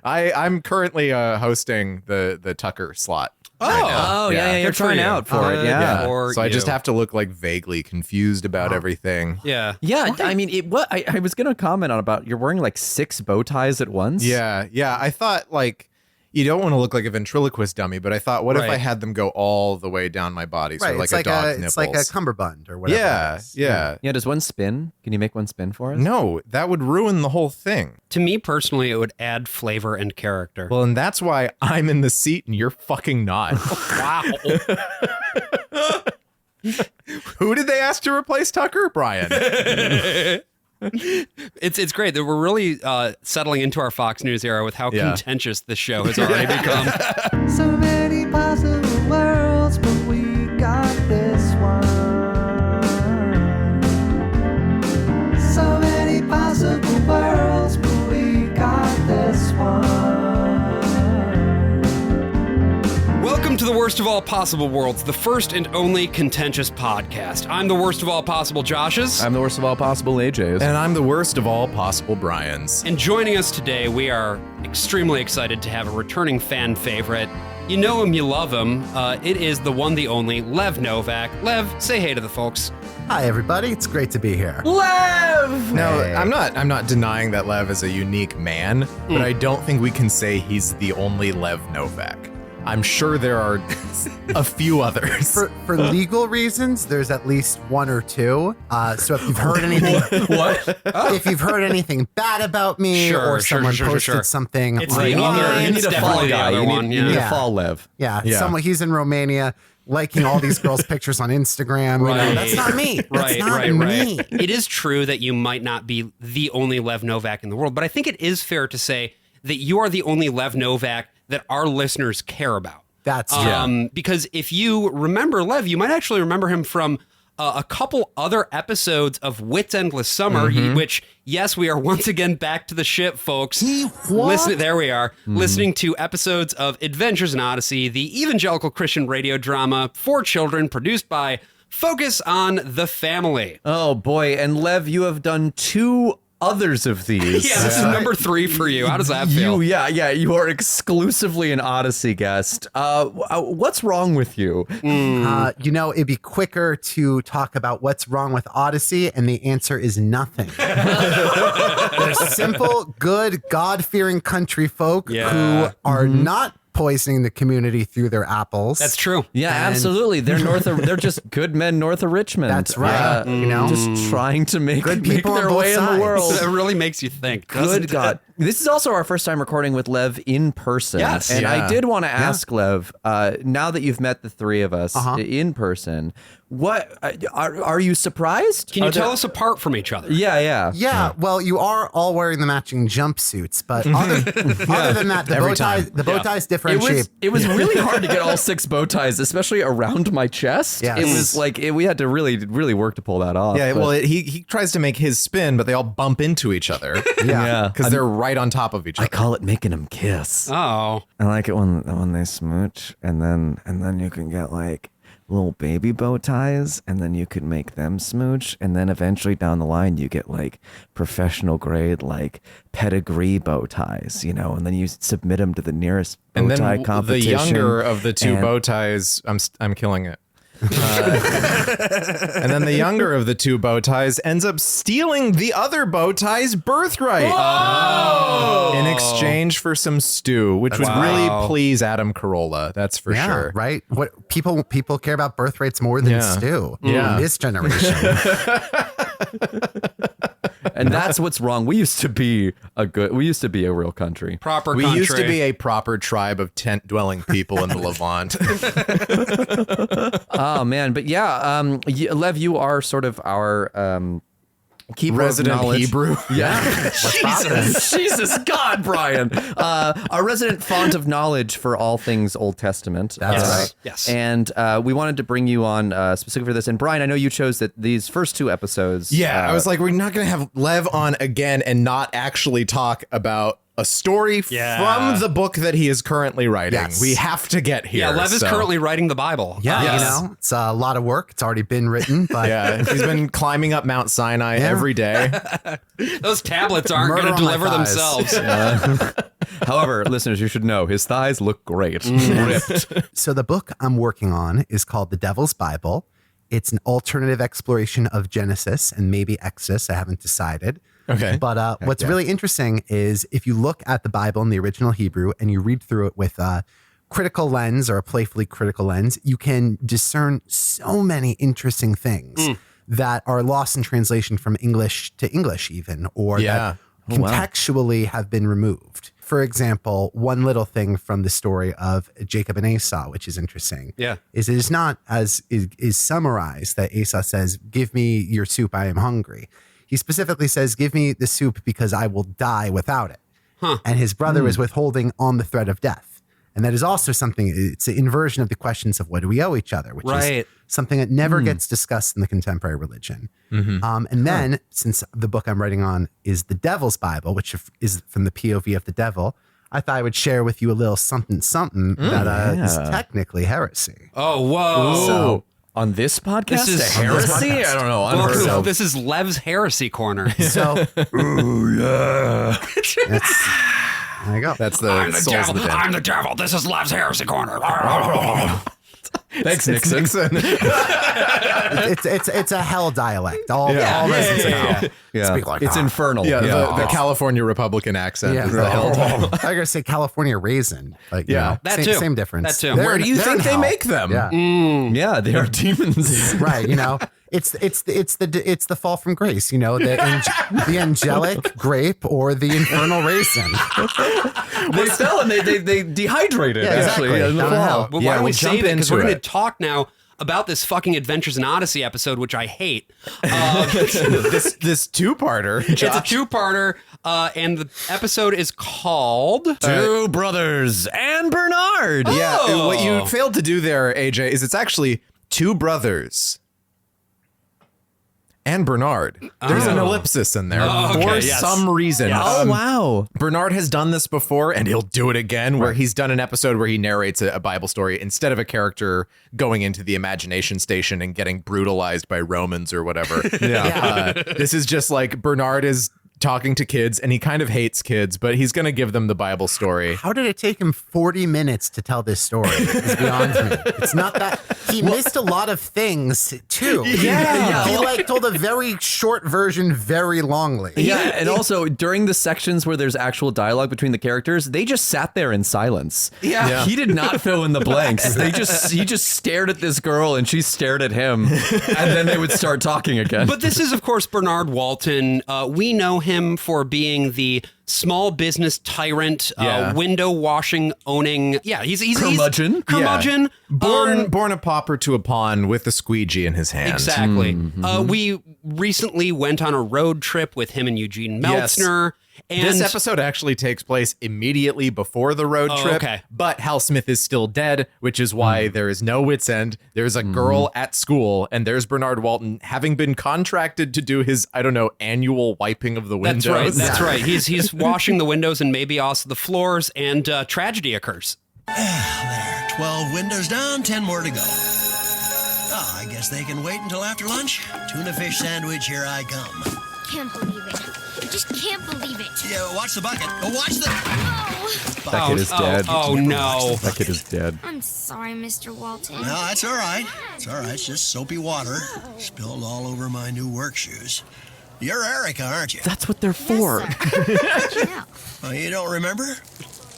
I'm currently hosting the Tucker slot. Oh, yeah, you're trying out for it. Yeah. So I just have to look like vaguely confused about everything. Yeah. I mean, I was gonna comment on about you're wearing like 6 bow ties at once. Yeah. I thought like you don't want to look like a ventriloquist dummy, but I thought, what if I had them go all the way down my body, so like a dog's nipples? It's like a cummerbund or whatever. Yeah. Does one spin? Can you make one spin for us? No, that would ruin the whole thing. To me personally, it would add flavor and character. Well, and that's why I'm in the seat and you're fucking not. Wow. Who did they ask to replace Tucker? Brian. It's great that we're really settling into our Fox News era with how contentious this show has already become. So many possible worlds, but we got this one. So many possible worlds, but we got this one. Welcome to the Worst of All Possible Worlds, the first and only contentious podcast. I'm the worst of all possible Joshes. I'm the worst of all possible AJs. And I'm the worst of all possible Brians. And joining us today, we are extremely excited to have a returning fan favorite. You know him, you love him. It is the one, the only, Lev Novak. Lev, say hey to the folks. Hi, everybody. It's great to be here. Lev! No, Hey. I'm not denying that Lev is a unique man, but I don't think we can say he's the only Lev Novak. I'm sure there are a few others. For legal reasons, there's at least one or two. So if you've heard anything, if you've heard anything bad about me, or someone posted something, It's online, the other. You need It's a fall definitely the guy. other You one. need a Yeah. fall Lev. yeah, Yeah. someone he's in Romania liking all these girls' pictures on Instagram. You know, Right. that's not me. That's not me. It is true that you might not be the only Lev Novak in the world, but I think it is fair to say that you are the only Lev Novak that our listeners care about. That's true. Because if you remember Lev, you might actually remember him from a couple other episodes of Wit's Endless Summer, which, yes, we are once again back to the ship, folks. There we are, listening to episodes of Adventures in Odyssey, the evangelical Christian radio drama for children produced by Focus on the Family. Oh boy, and Lev, you have done 2 others of these. Yeah, this is number 3 for you. How does that feel? You are exclusively an Odyssey guest. What's wrong with you? It'd be quicker to talk about what's wrong with Odyssey, and the answer is nothing. They're simple, good, God-fearing country folk who are not poisoning the community through their apples. That's true. Yeah, absolutely. They're just good men north of Richmond. That's right. Just trying to make people their on both way in the sides. world. It really makes you think. doesn't Good it? God. This is also our first time recording with Lev in person. Yes. And I Yeah. did want to ask Lev, now that you've met the 3 of us in person, what are you surprised? Can you tell us apart from each other? Yeah, well, you are all wearing the matching jumpsuits, but other than that, the bow ties differentiate. It was really hard to get all 6 bow ties, especially around my chest. Yes. It was like we had to really work to pull that off. Yeah, but- well, he tries to make his spin, but they all bump into each other. Yeah. Because they're right on top of each I other. call it making them kiss. Oh. I like it when they smooch, and then you can get like little baby bow ties, and then you could make them smooch, and then eventually down the line you get like professional grade like pedigree bow ties, and then you submit them to the nearest bow And then tie the competition. younger of the 2 and- bow ties, I'm killing it. And then the younger of the 2 bow ties ends up stealing the other bow tie's birthright in exchange for some stew, which would really please Adam Carolla. That's for sure. Right? What people care about birthrates more than stew. Yeah. In this generation. And that's what's wrong. We used to be a real country. Proper We country. used to be a proper tribe of tent-dwelling people in the Levant. Oh man, but yeah, Lev, you are sort of our keeper Resident of knowledge. Hebrew. Yeah. Jesus, God, Brian. Our resident font of knowledge for all things Old Testament. That's right. Yes. And we wanted to bring you on specifically for this. And Brian, I know you chose that these first 2 episodes. Yeah, I was like, we're not going to have Lev on again and not actually talk about a story from the book that he is currently writing. Yes. We have to get here. Yeah, Lev is currently writing the Bible. Yeah, Yes. it's a lot of work. It's already been written, but Yeah, he's been climbing up Mount Sinai every day. Those tablets aren't Murder going to on my deliver thighs. themselves. However, listeners, you should know his thighs look great. Ripped. So the book I'm working on is called The Devil's Bible. It's an alternative exploration of Genesis and maybe Exodus. I haven't decided. Okay. But what's really interesting is if you look at the Bible in the original Hebrew and you read through it with a critical lens or a playfully critical lens, you can discern so many interesting things that are lost in translation from English to English even, or that contextually have been removed. For example, one little thing from the story of Jacob and Esau, which is interesting, is it is not as is summarized that Esau says, "Give me your soup, I am hungry." He specifically says, "Give me the soup because I will die without it." And his brother is withholding on the threat of death. And that is also something, it's an inversion of the questions of what do we owe each other, which is something that never gets discussed in the contemporary religion. And then, since the book I'm writing on is The Devil's Bible, which is from the POV of the devil, I thought I would share with you a little something that is technically heresy. Oh, whoa. So, on this podcast, This is heresy? I don't know. Welcome, this is Lev's Heresy Corner. So, there you go. That's the souls of the dead. I'm the devil. This is Lev's Heresy Corner. Thanks, Nixon. It's a hell dialect. All residents of hell speak like It's that. infernal. Yeah, the California Republican accent. Yeah. Is the hell I was gonna say California raisin. Like, Yeah. That same, too. same difference. That too. They're Where do you they're in think they hell. make them? Yeah. Yeah, they are demons. Right. It's the fall from grace. The angelic grape or the infernal raisin. They sell and they dehydrate it, Yeah, actually, exactly. in the Down fall. hell. Well, Yeah, why don't we we'll jump save it? Because into we're going it. to talk now about this fucking Adventures in Odyssey episode, which I hate. this two-parter. It's a two-parter, and the episode is called... Two brothers and Bernard. Yeah, Oh. what you failed to do there, AJ, is it's actually two brothers and Bernard. There's an ellipsis in there for yes. some reason. Oh, wow. Bernard has done this before, and he'll do it again, where he's done an episode where he narrates a Bible story instead of a character going into the imagination station and getting brutalized by Romans or whatever. This is just like Bernard is talking to kids, and he kind of hates kids, but he's going to give them the Bible story. How did it take him 40 minutes to tell this story? It's beyond me. It's not that he missed a lot of things too. Yeah. He told a very short version very longly. Yeah, and also during the sections where there's actual dialogue between the characters, they just sat there in silence. Yeah. He did not fill in the blanks. He just stared at this girl and she stared at him, and then they would start talking again. But this is, of course, Bernard Walton. We know him for being the small business tyrant, window washing, owning. Yeah, he's Curmudgeon. Curmudgeon. Born a pauper to a pawn with a squeegee in his hand. Exactly. We recently went on a road trip with him and Eugene Meltzner. And This episode actually takes place immediately before the road trip, okay. but Hal Smith is still dead, which is why there is no wit's end. There's a girl at school, and there's Bernard Walton having been contracted to do his, annual wiping of the windows. That's right. He's washing the windows and maybe also the floors, and tragedy occurs. There, 12 windows down, 10 more to go. Oh, I guess they can wait until after lunch. Tuna fish sandwich, here I come. Can't believe it. I just can't believe it. Yeah, watch the bucket. Oh, watch the... Oh, that kid is dead. Oh, no. That kid is dead. I'm sorry, Mr. Walton. No, that's all right. It's all right. It's just soapy water. Spilled all over my new work shoes. You're Erica, aren't you? That's what they're for. Yes, sir. How'd you know? Oh, you don't remember?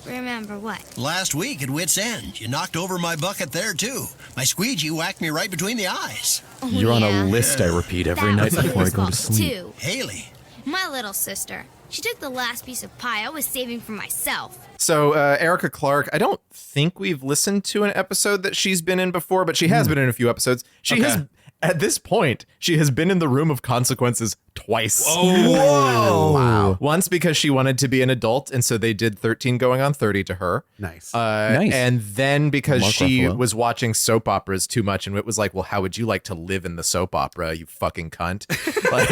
Remember what? Last week at Wit's End, you knocked over my bucket there, too. My squeegee whacked me right between the eyes. Oh, You're on yeah. a list I repeat every That night was before I Haley's go to fault, sleep. Too. Haley. My little sister. She took the last piece of pie I was saving for myself. So Erica Clark, I don't think we've listened to an episode that she's been in before, but she has been in a few episodes. She has, at this point, she has been in the Room of Consequences twice. Oh, Whoa. Wow. Once because she wanted to be an adult, and so they did 13 going on 30 to her. Nice. Nice. And then because Mark she Ruffalo. was watching soap operas too much, and it was like, well, how would you like to live in the soap opera, you fucking cunt? Like,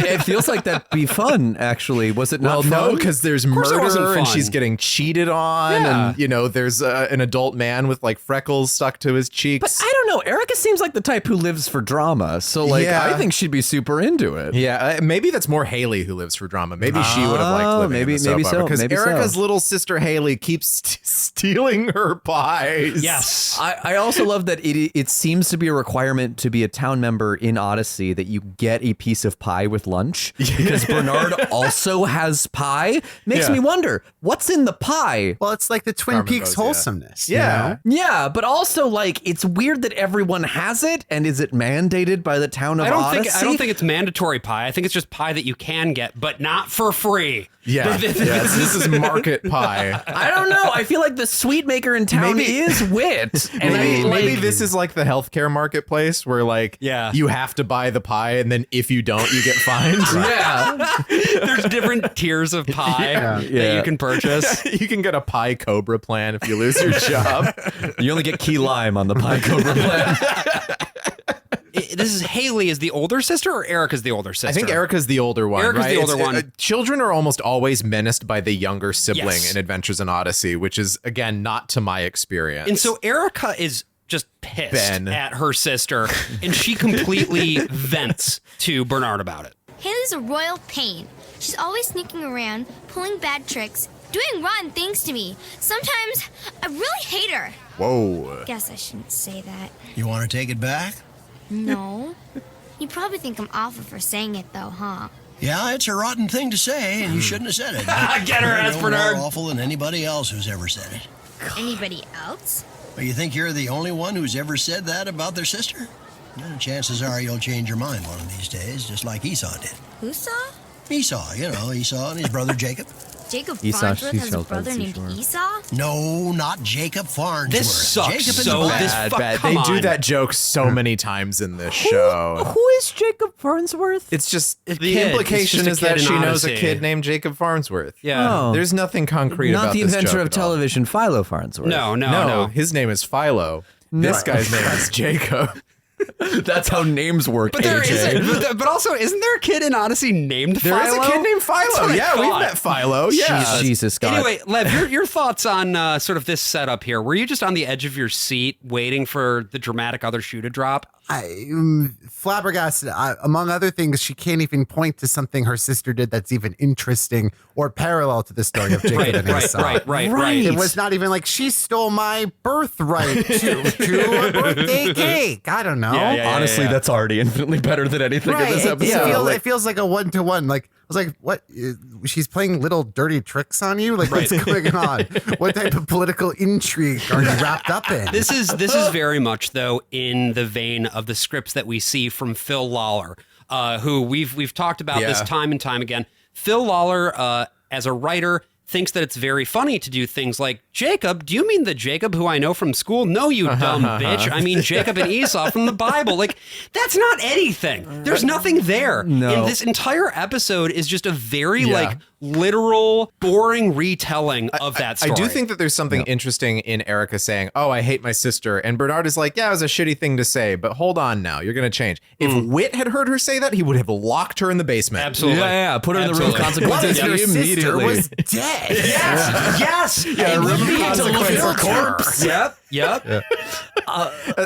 It feels like that'd be fun, actually. Was it not well, fun? no, because there's course it wasn't murder, and fun. she's getting cheated on, Yeah. and, you know, there's an adult man with, like, freckles stuck to his cheeks. But I don't know. Erica seems like the type who lives for drama. So, like, Yeah. I think she'd be super into it. Yeah, maybe that's more Haley who lives for drama. Maybe she would have liked living maybe- in the soap maybe opera, so, because maybe so. Erica's little sister Haley keeps stealing her pies. yes. I also love that it seems to be a requirement to be a town member in Odyssey that you get a piece of pie with lunch because Bernard also has pie. Makes Yeah. me wonder, what's in the pie? well, it's like the Twin Carmen Peaks Bose, yeah. wholesomeness. you Yeah. know? Yeah, but also like it's weird that everyone has it, and is it mandated by the town of Odyssey? I don't think it's mandatory pie. I think it's just pie that you can get, but not for free. Yeah, this is market pie. I don't know. I feel like the sweet maker in town Maybe- is wit. And Maybe this is like the healthcare marketplace where like you have to buy the pie, and then if you don't, you get fined. Yeah. There's different tiers of pie that you can purchase. You can get a pie cobra plan if you lose your job. You only get key lime on the pie cobra plan. This is Haley is the older sister, or Erica's the older sister? I think Erica's the older one. Erica's right? the older one. Children are almost always menaced by the younger sibling Yes. in Adventures in Odyssey, which is again not to my experience. And so Erica is just pissed Ben. at her sister, and she completely vents to Bernard about it. Haley's a royal pain. She's always sneaking around, pulling bad tricks, doing rotten things to me. Sometimes I really hate her. Whoa. Guess I shouldn't say that. You want to take it back? No. You probably think I'm awful for saying it, though, huh? Yeah, it's a rotten thing to say, and you shouldn't have said it. Get her ass, You're Bernard. more awful than anybody else who's ever said it. Anybody else? But you think you're the only one who's ever said that about their sister? Well, chances are you'll change your mind one of these days, just like Esau did. Who saw? Esau, you know, Esau and his brother Jacob. Jacob Esau, Farnsworth she's has a spelled brother by named seashore. Esau? No, not Jacob Farnsworth. This sucks Jacob in so the bad. black. Come They do on. that joke so many times in this show. Who is Jacob Farnsworth? It's just the kid. implication It's is just a that kid she in knows a Odyssey. kid named Jacob Farnsworth. Yeah. Oh. There's nothing concrete Not about the this inventor joke of at all. television, Philo Farnsworth. No. His name is Philo. This guy's name is Jacob. That's how names work, But there AJ. isn't. But also, isn't there a kid in Odyssey named There Philo? is a kid named That's what Philo. I Yeah, we've thought. met Philo. Yeah. Jesus, God. Anyway, Lev, your thoughts on sort of this setup here? Were you just on the edge of your seat waiting for the dramatic other shoe to drop? I'm flabbergasted. Among other things, she can't even point to something her sister did that's even interesting or parallel to the story of Jacob and Esau. Right. It was not even like she stole my birthright to a birthday cake. I don't know. Honestly, that's already infinitely better than anything in this episode. It feels like a one-to-one. Like I was like, what? She's playing little dirty tricks on you? Like what's going on? What type of political intrigue are you wrapped up in? This is very much though in the vein of the scripts that we see from Phil Lawler, who we've talked about this time and time again. Phil Lawler, as a writer, thinks that it's very funny to do things like, Jacob, do you mean the Jacob who I know from school? No, you dumb bitch. I mean Jacob and Esau from the Bible. Like, that's not anything. There's nothing there. No. And this entire episode is just a very like literal, boring retelling of that story. I do think that there's something interesting in Erica saying, "Oh, I hate my sister," and Bernard is like, "Yeah, it was a shitty thing to say, but hold on now, you're going to change." If Whit had heard her say that, he would have locked her in the basement. Absolutely. Yeah, put her in the room of consequences Your sister immediately. was dead. Yes. And room you of need to look at her consequences. corpse. Yep.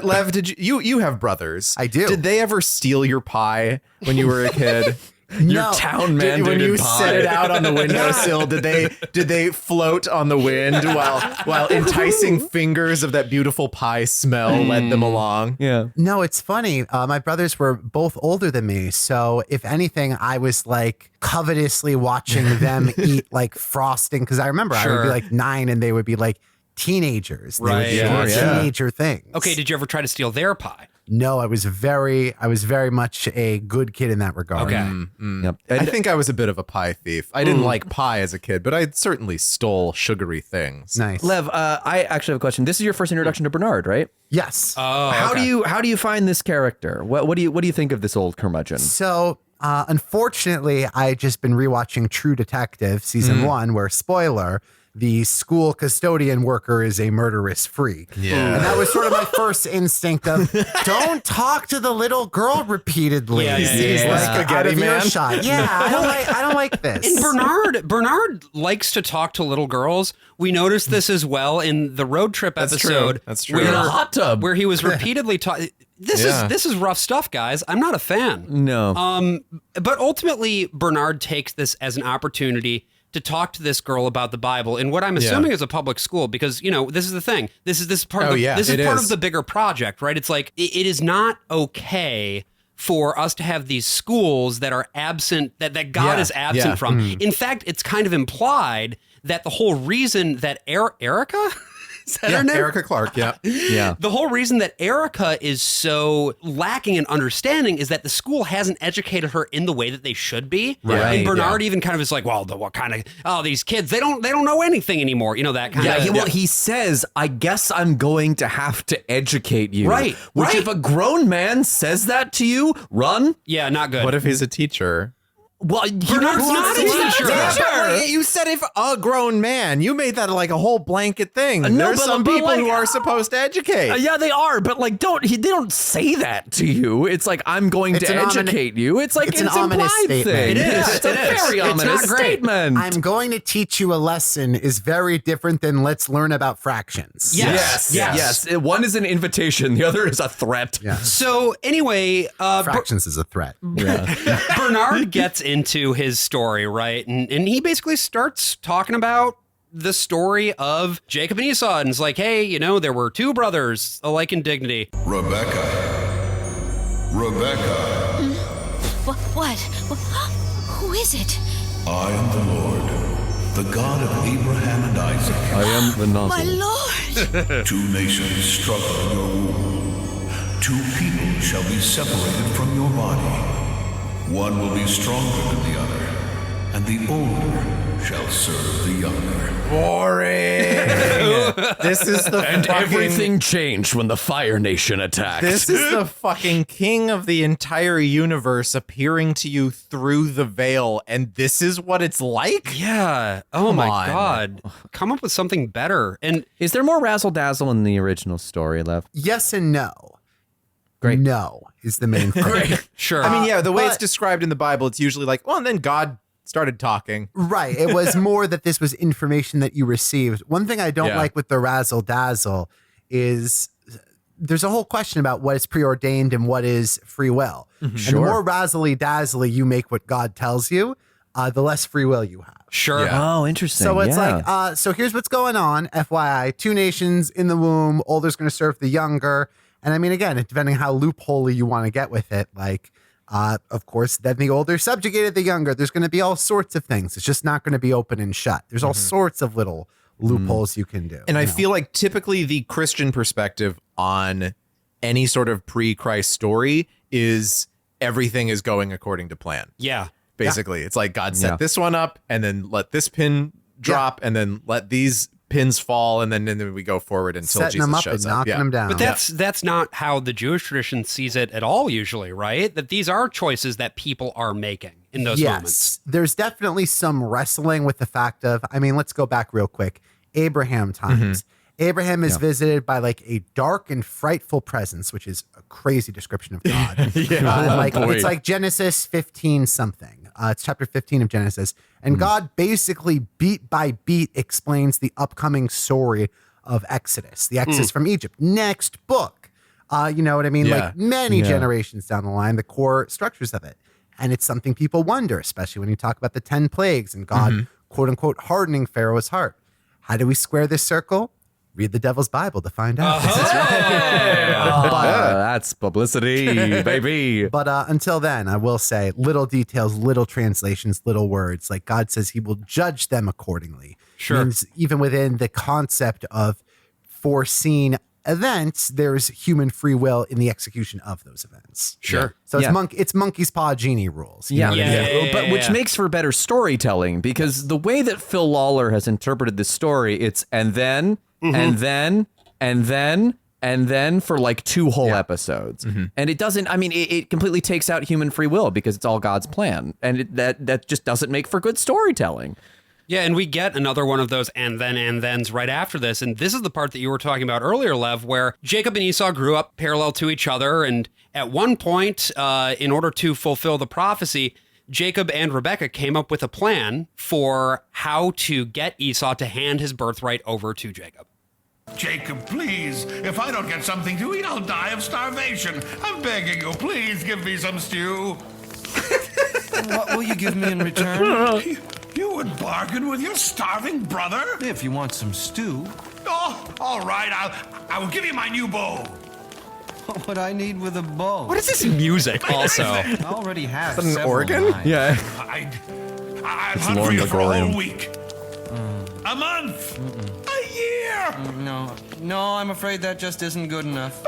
Lev, did you have brothers? I do. Did they ever steal your pie when you were a kid? Your town mandated when you pie. set it out on the windowsill, did they float on the wind while enticing fingers of that beautiful pie smell led them along? Yeah. No, it's funny. My brothers were both older than me. So if anything, I was like covetously watching them eat like frosting. Because I remember I would be like 9 and they would be like teenagers. They would Right. do Yeah. teenager things. Okay, did you ever try to steal their pie? No, I was very much a good kid in that regard. Okay. Yep. I think I was a bit of a pie thief. I didn't like pie as a kid, but I certainly stole sugary things. Nice. Lev, I actually have a question. This is your first introduction to Bernard, right? Yes. How do you find this character? What do you think of this old curmudgeon? So, unfortunately, I just been rewatching True Detective season 1, where spoiler, the school custodian worker is a murderous freak. Yeah. And that was sort of my first instinct of don't talk to the little girl repeatedly. Yeah, yeah, He's yeah, like out of earshot. Yeah, I don't like this. And Bernard likes to talk to little girls. We noticed this as well in the road trip episode. That's true. In a hot tub. Where he was repeatedly talking. This is rough stuff, guys. I'm not a fan. No. But ultimately, Bernard takes this as an opportunity to talk to this girl about the Bible in what I'm assuming is a public school, because this is the thing. This is part of the bigger project, right? It's like it is not okay for us to have these schools that are absent, that God is absent from. In fact, it's kind of implied that the whole reason that Erica. Is that her name? Erica Clark, yeah. The whole reason that Erica is so lacking in understanding is that the school hasn't educated her in the way that they should be. Right, And Bernard even kind of is like, well, what kind of, these kids, they don't know anything anymore. That kind of. Well, he says, I guess I'm going to have to educate you. Right. Which if a grown man says that to you, run. Yeah, not good. What if he's a teacher? Well, Bernard's not a teacher. You said if a grown man. You made that like a whole blanket thing. No, There's but- some but people like- who are supposed to educate. yeah, they are, but like, they don't say that to you. It's like, I'm going It's to an educate you. It's like it's it's an ominous implied statement. thing. It is. Yeah, it's a It is. very It's ominous not great. statement. I'm going to teach you a lesson is very different than let's learn about fractions. Yes. One is an invitation. The other is a threat. Yeah. So anyway, Fractions is a threat. Bernard gets into his story, right? And he basically starts talking about the story of Jacob and Esau. And it's like, hey, there were two brothers alike in dignity. Rebecca. What? Who is it? I am the Lord, the God of Abraham and Isaac. I am the My nozzle. lord! Two nations struggle in your womb. Two people shall be separated from your body. One will be stronger than the other, and the older shall serve the younger. Boring. This is the And fucking, everything changed when the Fire Nation attacked. This is the fucking king of the entire universe appearing to you through the veil, and this is what it's like? Yeah. Oh Come my on. God. Come up with something better. And Is there more razzle dazzle in the original story, Lev? Yes and no. Great. No is the main thing. sure. I mean, the way it's but- described in the Bible, it's usually like, well, and then God started talking. Right. It was more that this was information that you received. One thing I don't Yeah. like with the razzle dazzle is there's a whole question about what is preordained and what is free will. And the more razzly dazzly you make what God tells you, the less free will you have. Sure. Yeah. Oh, interesting. So it's yeah. like, so here's what's going on. FYI, two nations in the womb, older's going to serve the younger. And I mean, again, depending how loopholey you want to get with it, like, of course, then the older subjugated the younger. There's going to be all sorts of things. It's just not going to be open and shut. There's all sorts of little loopholes you can do. And I you know? feel like typically the Christian perspective on any sort of pre-Christ story is everything is going according to plan. Yeah. Basically, it's like God set Yeah. this one up and then let this pin drop and then let these pins fall and then we go forward until setting Jesus them up shows and up. knocking them down. But that's not how the Jewish tradition sees it at all usually, right? That these are choices that people are making in those moments. There's definitely some wrestling with the fact of, I mean, let's go back real quick. Abraham times. Abraham is visited by like a dark and frightful presence, which is a crazy description of God. It's like Genesis 15 something. It's chapter 15 of Genesis. And God basically beat by beat explains the upcoming story of Exodus, the Exodus from Egypt. Next book. You know what I mean? Yeah. Like many generations down the line, the core structures of it. And it's something people wonder, especially when you talk about the 10 plagues and God, quote unquote, hardening Pharaoh's heart. How do we square this circle? Read the Devil's Bible to find out. That's publicity, baby. But until then, I will say little details, little translations, little words. Like God says he will judge them accordingly. Sure. Means even within the concept of foreseen events, there's human free will in the execution of those events. Sure. So it's monkey's paw genie rules. You know what I mean? But which makes for better storytelling, because the way that Phil Lawler has interpreted this story, it's and then for like 2 whole episodes. And it doesn't, I mean, it completely takes out human free will because it's all God's plan. And that just doesn't make for good storytelling. Yeah, and we get another one of those and thens right after this. And this is the part that you were talking about earlier, Lev, where Jacob and Esau grew up parallel to each other. And at one point, in order to fulfill the prophecy, Jacob and Rebekah came up with a plan for how to get Esau to hand his birthright over to Jacob. Jacob, please. If I don't get something to eat, I'll die of starvation. I'm begging you, please give me some stew. What will you give me in return? You would bargain with your starving brother? If you want some stew. Oh, all right. I will give you my new bow. What would I need with a bow? What is this music also? I already have Is that an several organ? knives. Yeah. I'd hunt for Lorne you for a whole Gregorian. week. A month. A year. No, I'm afraid that just isn't good enough.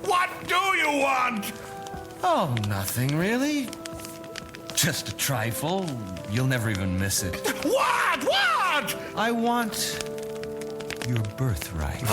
What do you want? Oh, nothing really. Just a trifle. You'll never even miss it. What? I want your birthright.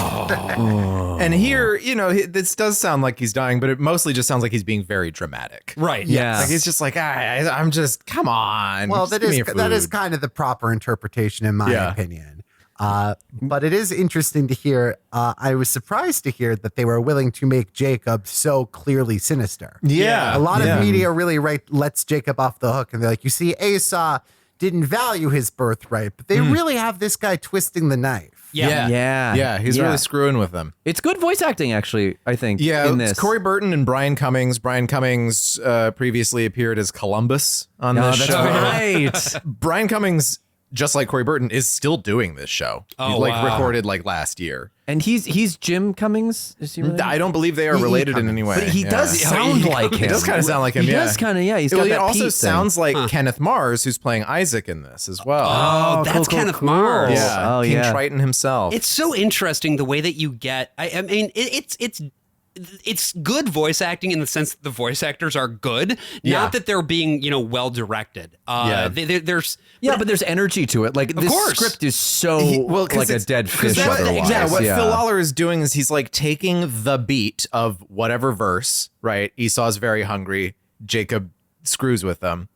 And here, this does sound like he's dying, but it mostly just sounds like he's being very dramatic. Right. Yeah. Like he's just like, I'm just, come on. Well, just that give me is your that is food." kind of the proper interpretation, in my opinion. But it is interesting to hear. I was surprised to hear that they were willing to make Jacob so clearly sinister. Yeah. A lot of media really lets Jacob off the hook, and they're like, you see, Esau didn't value his birthright, but they really have this guy twisting the knife. Yeah. He's really screwing with them. It's good voice acting, actually, I think, Yeah, in it's this. Corey Burton and Brian Cummings. Brian Cummings previously appeared as Columbus on Oh, this that's show. right. Brian Cummings, just like Corey Burton, is still doing this show. Oh, He wow. recorded last year. And he's Jim Cummings. Is he really? I don't believe they are related in any way. But he does Yeah. sound like him. He does kind of sound like him. He yeah. does kind of, He's got He that also Pete sounds thing. like Kenneth Mars, who's playing Isaac in this as well. Oh, that's Kenneth Mars. yeah, Oh, King yeah. Triton himself. It's so interesting the way that you get. I mean, it's good voice acting in the sense that the voice actors are good, not that they're being well directed. There's But there's energy to it. Like, this course. script is so 'cause like a it's- dead 'cause fish what otherwise. Phil Lawler is doing is he's like taking the beat of whatever verse, right? Esau's very hungry. Jacob screws with them,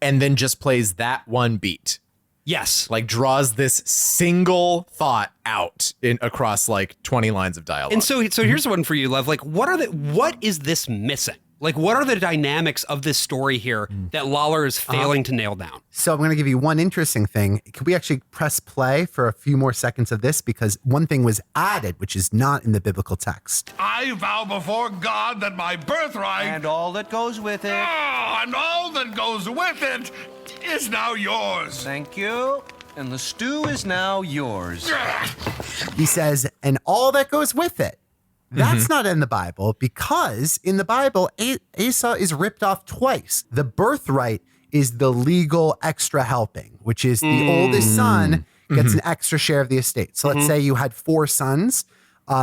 and then just plays that one beat. yes, Like draws this single thought out across like 20 lines of dialogue. and so here's one for you, Lev. Like, what is this missing? Like, what are the dynamics of this story here that Lawler is failing to nail down? So I'm going to give you one interesting thing. Could we actually press play for a few more seconds of this? Because one thing was added, which is not in the biblical text. I vow before God that my birthright And all that goes with it. and all that goes with it is now yours. Thank you. And the stew is now yours. He says, and all that goes with it. That's not in the Bible, because in the Bible, Esau is ripped off twice. The birthright is the legal extra helping, which is the oldest son gets an extra share of the estate. So let's say you had 4 sons.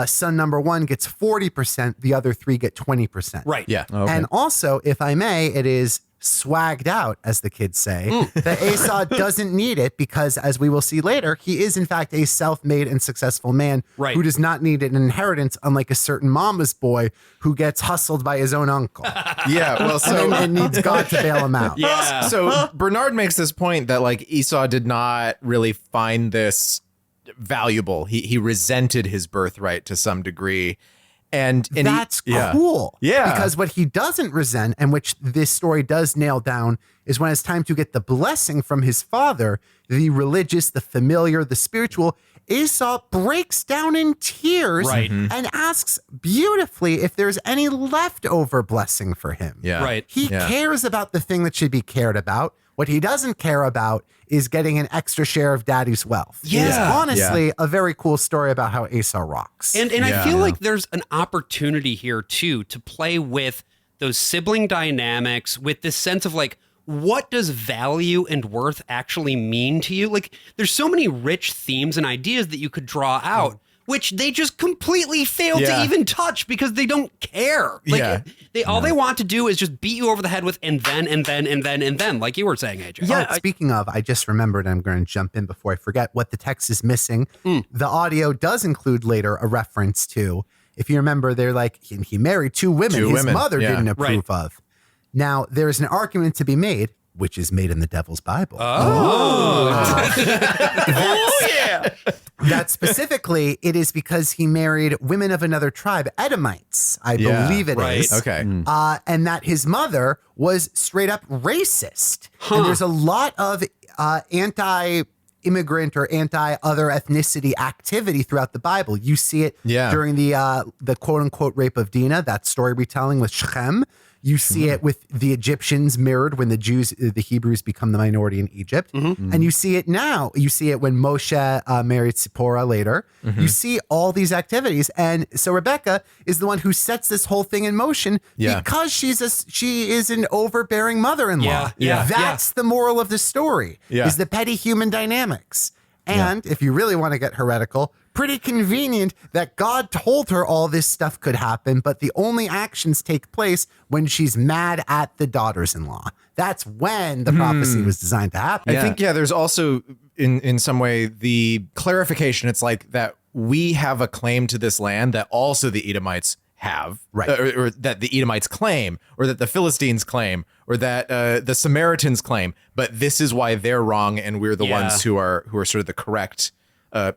Son number 1 gets 40%. The other 3 get 20%. Right. yeah. And also, if I may, it is swagged out, as the kids say, that Esau doesn't need it because, as we will see later, he is in fact a self-made and successful man Right. who does not need an inheritance, unlike a certain mama's boy who gets hustled by his own uncle Yeah. Well, so and needs God to bail him out. Yeah. So Bernard makes this point that like Esau did not really find this valuable. He resented his birthright to some degree. And That's yeah. cool. Yeah. Because what he doesn't resent, and which this story does nail down, is when it's time to get the blessing from his father, the religious, the familiar, the spiritual, Esau breaks down in tears Right. and asks beautifully if there's any leftover blessing for him. Yeah. Right. He Yeah. cares about the thing that should be cared about. What he doesn't care about is getting an extra share of daddy's wealth. Yeah. It's honestly a very cool story about how Esau rocks. And I Yeah. feel like there's an opportunity here too to play with those sibling dynamics, with this sense of like, what does value and worth actually mean to you? Like, there's so many rich themes and ideas that you could draw out which they just completely fail to even touch because they don't care. Like, all they want to do is just beat you over the head with and then, like you were saying, AJ. Yeah. Speaking of, I just remembered, I'm going to jump in before I forget what the text is missing. The audio does include later a reference to, if you remember, they're like, he married two women his mother didn't approve of. Now, there's an argument to be made, which is made in the Devil's Bible. That specifically, it is because he married women of another tribe, Edomites, I believe it is. Okay. And that his mother was straight up racist. And there's a lot of anti-immigrant or anti-other ethnicity activity throughout the Bible. You see it during the quote-unquote rape of Dinah, that story retelling with Shechem. You see it with the Egyptians mirrored when the Hebrews become the minority in Egypt. And you see it now. You see it when Moshe married Zipporah later. You see all these activities. And so Rebecca is the one who sets this whole thing in motion because she is an overbearing mother-in-law. That's the moral of the story, is the petty human dynamics. And if you really want to get heretical, pretty convenient that God told her all this stuff could happen, but the only actions take place when she's mad at the daughters-in-law. That's when the prophecy was designed to happen. I think, there's also, in some way, the clarification. It's like that we have a claim to this land that also the Edomites have, or that the Edomites claim, or that the Philistines claim, or that the Samaritans claim. But this is why they're wrong, and we're the ones who are sort of the correct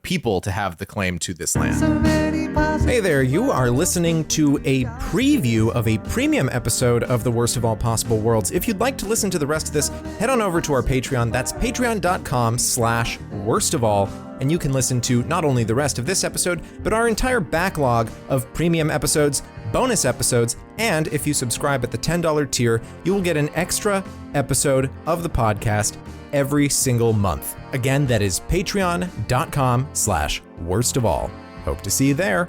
people to have the claim to this land. Hey there, you are listening to a preview of a premium episode of The Worst of All Possible Worlds. If you'd like to listen to the rest of this, head on over to our Patreon. That's patreon.com/worstofall. And you can listen to not only the rest of this episode, but our entire backlog of premium episodes, bonus episodes, and if you subscribe at the $10 tier, you will get an extra episode of the podcast every single month. Again, that is patreon.com/worstofall. Hope to see you there.